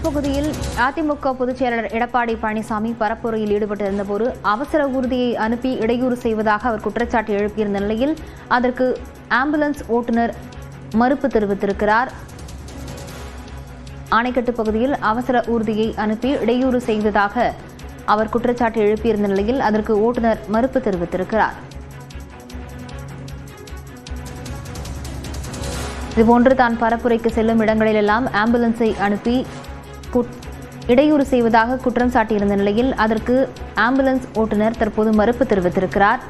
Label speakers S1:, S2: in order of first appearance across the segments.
S1: தொகுதியில் அதிமுக பொதுச் செயலாளர் எடப்பாடி பழனிசாமி பரப்புரையில் ஈடுபட்டிருந்தபோது அவசர ஊர்தியை அனுப்பி இடையூறு செய்வதாக அவர் குற்றச்சாட்டு எழுப்பியிருந்த நிலையில் அதற்கு ஆம்புலன்ஸ் ஓட்டுநர் மறுப்பு தெரிவித்திருக்கிறார். ஆணைக்கட்டு பகுதியில் அவசர ஊர்தியை அனுப்பி இடையூறு செய்வதாக அவர் குற்றச்சாட்டு எழுப்பியிருந்த நிலையில் அதற்கு ஓட்டுநர் மறுப்பு தெரிவித்திருக்கிறார். இதுபோன்று தான் பரப்புரைக்கு செல்லும் இடங்களிலெல்லாம் ஆம்புலன்ஸை அனுப்பி இடையூறு செய்வதாக குற்றம் சாட்டியிருந்த நிலையில் அதற்கு ஆம்புலன்ஸ் ஓட்டுநர் தற்போது மறுப்பு தெரிவித்திருக்கிறார்.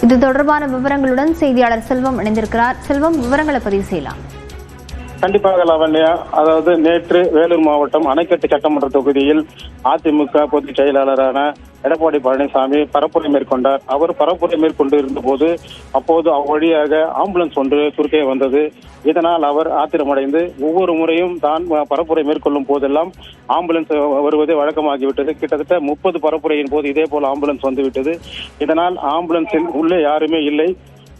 S1: இது தொடர்பான விவரங்களுடன் செய்தியாளர் செல்வம் இணைந்திருக்கிறார். செல்வம், விவரங்களை பதிவு செய்யலாம்.
S2: கண்டிப்பாக லாவண்யா. அதாவது நேற்று வேலூர் மாவட்டம் அணைக்கட்டு சட்டமன்ற தொகுதியில் அதிமுக பொதுச் செயலாளரான எடப்பாடி பழனிசாமி பரப்புரை மேற்கொண்டார். அவர் பரப்புரை மேற்கொண்டு இருந்த போது அப்போது அவ்வழியாக ஆம்புலன்ஸ் ஒன்று குறுக்கே வந்தது. இதனால் அவர் ஆத்திரமடைந்து ஒவ்வொரு முறையும் தான் பரப்புரை மேற்கொள்ளும் போதெல்லாம் ஆம்புலன்ஸ் வருவதே வழக்கமாகிவிட்டது. கிட்டத்தட்ட 30 பரப்புரையின் போது இதே போல ஆம்புலன்ஸ் வந்துவிட்டது. இதனால் ஆம்புலன்ஸில் உள்ளே யாருமே இல்லை.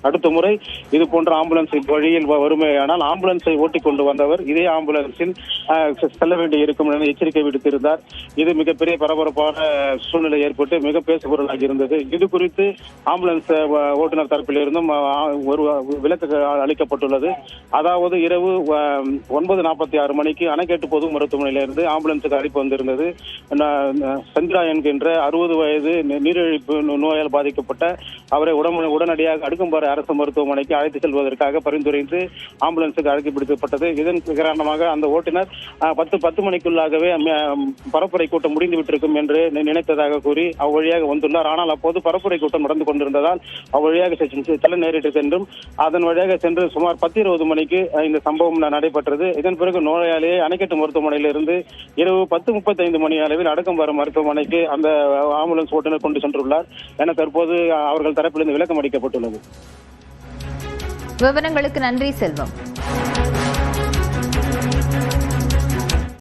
S2: அடுத்த முறை இது போன்ற ஆம்புலன்ஸ் வழியில் வருமையானால் ஆம்புலன்ஸை ஓட்டிக் கொண்டு வந்தவர் இதே ஆம்புலன்ஸில் செல்ல வேண்டி இருக்கும் என எச்சரிக்கை விடுத்திருந்தார். இது மிகப்பெரிய பரபரப்பான சூழ்நிலை ஏற்பட்டு மிக பேசுபொருளாகி இருந்தது. இது குறித்து ஆம்புலன்ஸ் ஓட்டுநர் தரப்பில் இருந்தும் ஒரு விளக்கு அளிக்கப்பட்டுள்ளது. அதாவது இரவு 9:46 மணிக்கு அணைக்கட்டு பொது மருத்துவமனையிலிருந்து ஆம்புலன்ஸுக்கு அழைப்பு வந்திருந்தது. சந்திரா என்கின்ற 60 வயது நீரிழிப்பு நோயால் பாதிக்கப்பட்ட அவரை உடனடியாக அடுக்கும்பாறை அரசு மருத்துவமனைக்கு அழைத்து செல்வதற்காக பரிந்துரைத்து ஆம்புலன்ஸுக்கு அழைப்பு விடுக்கப்பட்டது. இதன் காரணமாக அந்த ஓட்டுநர் 10 மணிக்குள்ளாகவே பரப்புரை கூட்டம் முடிந்துவிட்டிருக்கும் என்று நினைத்ததாக கூறி அவ்வழியாக வந்துள்ளார். ஆனால் அப்போது பரப்புரை கூட்டம் நடந்து கொண்டிருந்ததால் அவ்வழியாக செல்ல நேரிட்டது என்றும் அதன் வழியாக சென்று சுமார் 10:20 மணிக்கு இந்த சம்பவம் நடைபெற்றது. இதன் பிறகு நோயாளியை அணைக்கட்டு மருத்துவமனையிலிருந்து இரவு 10:35 மணி அளவில் அடுக்கும்பாறை மருத்துவமனைக்கு அந்த ஆம்புலன்ஸ் ஓட்டுநர் கொண்டு சென்றுள்ளார் என தற்போது அவர்கள் தரப்பிலிருந்து விளக்கம் அளிக்கப்பட்டுள்ளது.
S1: விவரங்களுக்கு நன்றி செல்வம்.